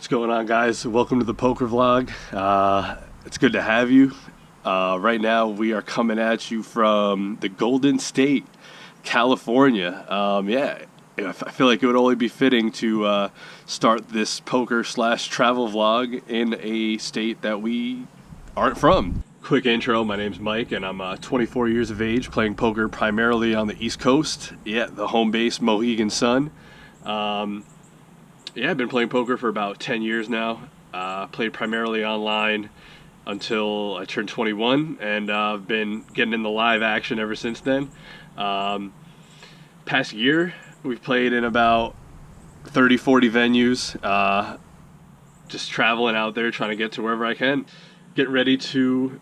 What's going on, guys? Welcome to the poker vlog. It's good to have you. Right now we are coming at you from the Golden State, California. I feel like it would only be fitting to start this poker/travel vlog in a state that we aren't from. Quick intro, my name's Mike and I'm 24 years of age, playing poker primarily on the East Coast. Yeah, the home base, Mohegan Sun. I've been playing poker for about 10 years now. Played primarily online until I turned 21, and I've been getting in the live action ever since then. Past year, we've played in about 30-40 venues, just traveling out there, trying to get to wherever I can. Getting ready to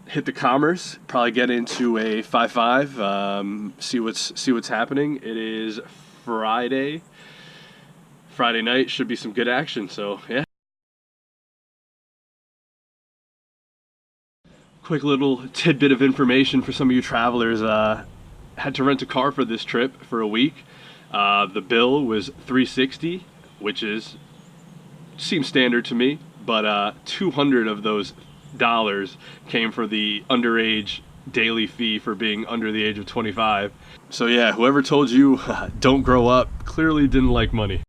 hit the Commerce, probably get into a 5-5, see what's happening. It is Friday night, should be some good action, so yeah. Quick little tidbit of information for some of you travelers. Had to rent a car for this trip for a week. The bill was $360, which seems standard to me, but 200 of those dollars came for the underage daily fee for being under the age of 25. So yeah, whoever told you don't grow up clearly didn't like money.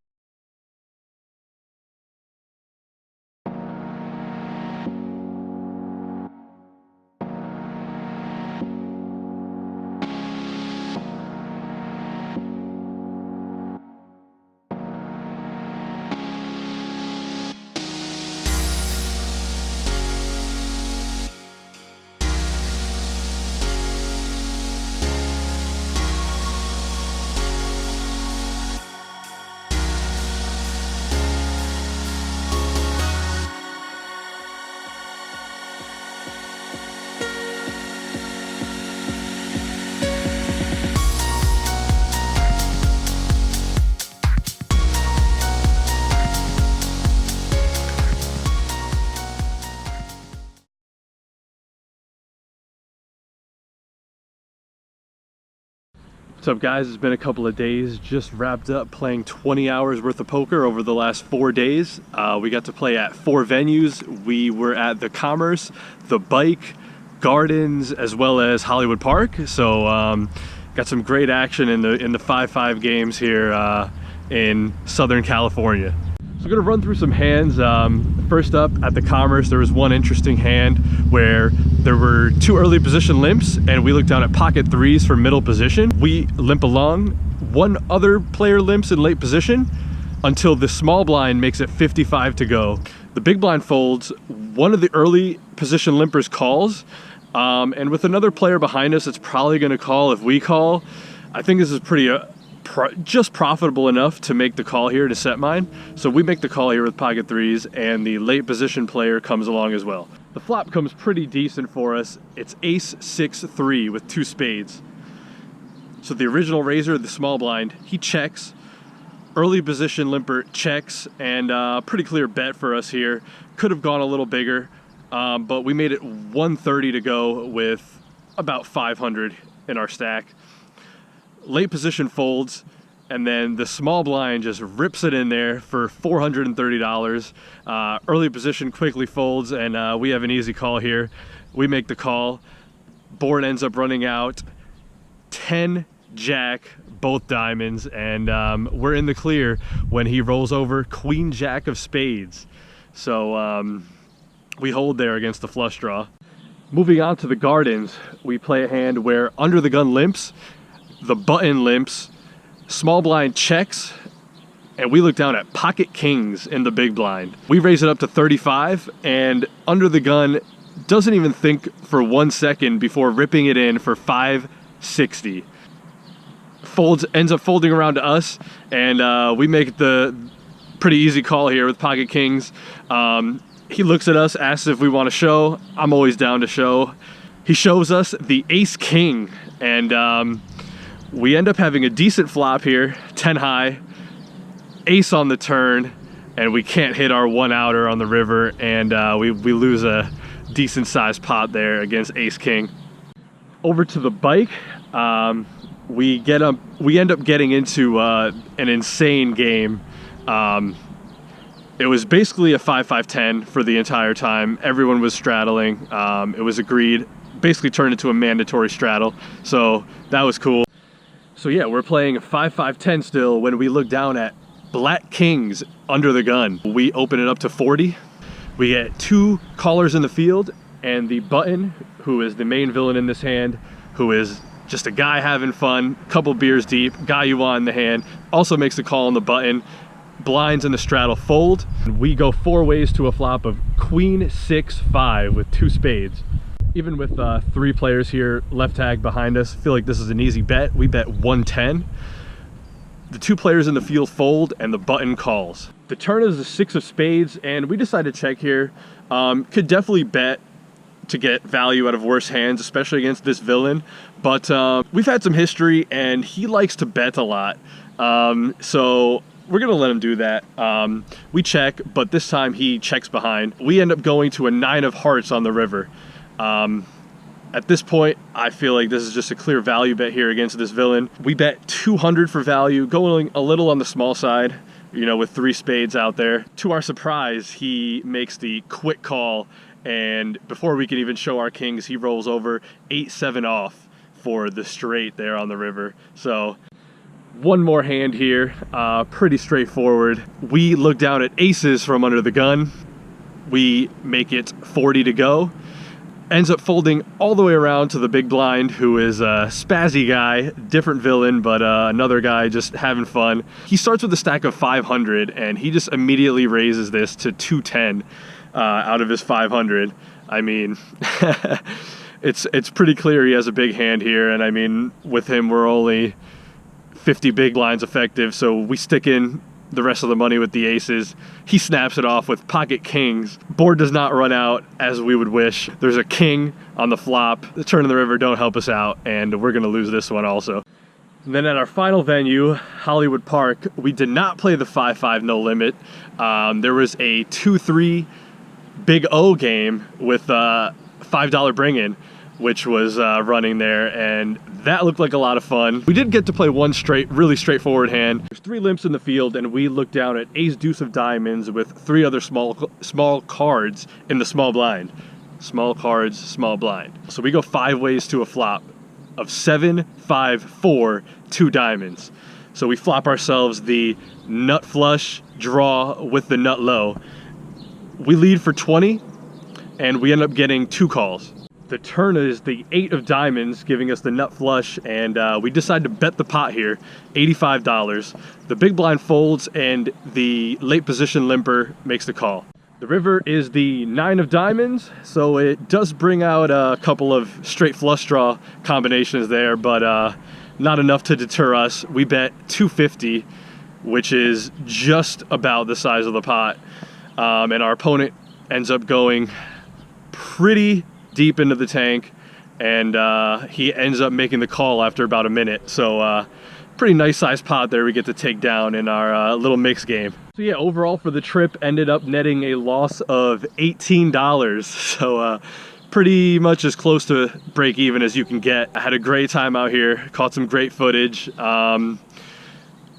What's up, guys? It's been a couple of days, just wrapped up playing 20 hours worth of poker over the last 4 days. We got to play at 4 venues. We were at the Commerce, the Bike, Gardens, as well as Hollywood Park. So got some great action in the 5-5 games here in Southern California. So I'm gonna run through some hands. First up, at the Commerce, there was one interesting hand where there were 2 early position limps, and we looked down at pocket 3s for middle position. We limp along, one other player limps in late position until the small blind makes it 55 to go. The big blind folds, one of the early position limpers calls, and with another player behind us, it's probably gonna call if we call. I think this is pretty just profitable enough to make the call here to set mine. So we make the call here with pocket 3s, and the late position player comes along as well. The flop comes pretty decent for us. It's ace 6-3 with 2 spades. So the original raiser, the small blind, he checks. Early position limper checks, and pretty clear bet for us here. Could have gone a little bigger, but we made it 130 to go with about 500 in our stack. Late position folds, and then the small blind just rips it in there for $430. Early position quickly folds, and we have an easy call here. We make the call. Board ends up running out 10 jack, both diamonds, and we're in the clear when he rolls over queen jack of spades. So we hold there against the flush draw. Moving on to the Gardens, we play a hand where under the gun limps, the button limps, small blind checks, and we look down at pocket kings in the big blind. We raise it up to 35, and under the gun doesn't even think for 1 second before ripping it in for 560. Ends up folding around to us, and we make the pretty easy call here with pocket kings. He looks at us, asks if we want to show. I'm always down to show. He shows us the ace king, and we end up having a decent flop here, 10 high, ace on the turn, and we can't hit our 1-outer on the river, and we lose a decent sized pot there against ace king. Over to the Bike, we end up getting into an insane game. It was basically a 5-5-10 for the entire time. Everyone was straddling. It was agreed, basically turned into a mandatory straddle. So that was cool. So yeah, we're playing a 5-5-10 still when we look down at Black Kings under the gun. We open it up to 40. We get 2 callers in the field, and the button, who is the main villain in this hand, who is just a guy having fun, couple beers deep, guy you want in the hand, also makes the call on the button. Blinds in the straddle fold. We go 4 ways to a flop of Queen 6-5 with 2 spades. Even with 3 players here, left tag behind us, feel like this is an easy bet. We bet 110. The 2 players in the field fold and the button calls. The turn is the 6 of spades, and we decided to check here. Could definitely bet to get value out of worse hands, especially against this villain. But we've had some history, and he likes to bet a lot. So we're gonna let him do that. We check, but this time he checks behind. We end up going to a 9 of hearts on the river. At this point, I feel like this is just a clear value bet here against this villain. We bet 200 for value, going a little on the small side, you know, with 3 spades out there. To our surprise, he makes the quick call, and before we can even show our kings, he rolls over 8-7 off for the straight there on the river. So one more hand here, pretty straightforward. We look down at aces from under the gun. We make it 40 to go. Ends up folding all the way around to the big blind, who is a spazzy guy, different villain, but another guy just having fun. He starts with a stack of 500, and he just immediately raises this to 210 out of his 500. I mean, it's pretty clear he has a big hand here, and I mean, with him, we're only 50 big blinds effective, so we stick in the rest of the money with the aces. He snaps it off with pocket kings. Board does not run out as we would wish. There's a king on the flop. The turn of the river don't help us out, and we're gonna lose this one also. And then at our final venue, Hollywood Park, we did not play the 5-5 no limit. There was a 2-3 Big O game with $5 bring-in, which was running there, and that looked like a lot of fun. We did get to play one really straightforward hand. There's 3 limps in the field, and we looked down at ace deuce of diamonds with 3 other small cards in the small blind. Small cards, small blind. So we go 5 ways to a flop of 7, 5, 4, 2 diamonds. So we flop ourselves the nut flush draw with the nut low. We lead for 20, and we end up getting 2 calls. The turn is the 8 of diamonds, giving us the nut flush, and we decide to bet the pot here, $85. The big blind folds, and the late position limper makes the call. The river is the 9 of diamonds, so it does bring out a couple of straight flush draw combinations there, but not enough to deter us. We bet 250, which is just about the size of the pot, and our opponent ends up going pretty deep into the tank, and he ends up making the call after about a minute. So pretty nice sized pot there we get to take down in our little mix game. So yeah, overall for the trip ended up netting a loss of $18. So pretty much as close to break even as you can get. I had a great time out here, caught some great footage.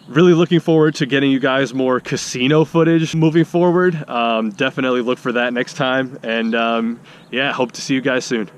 Really looking forward to getting you guys more casino footage moving forward. Definitely look for that next time, and yeah, hope to see you guys soon.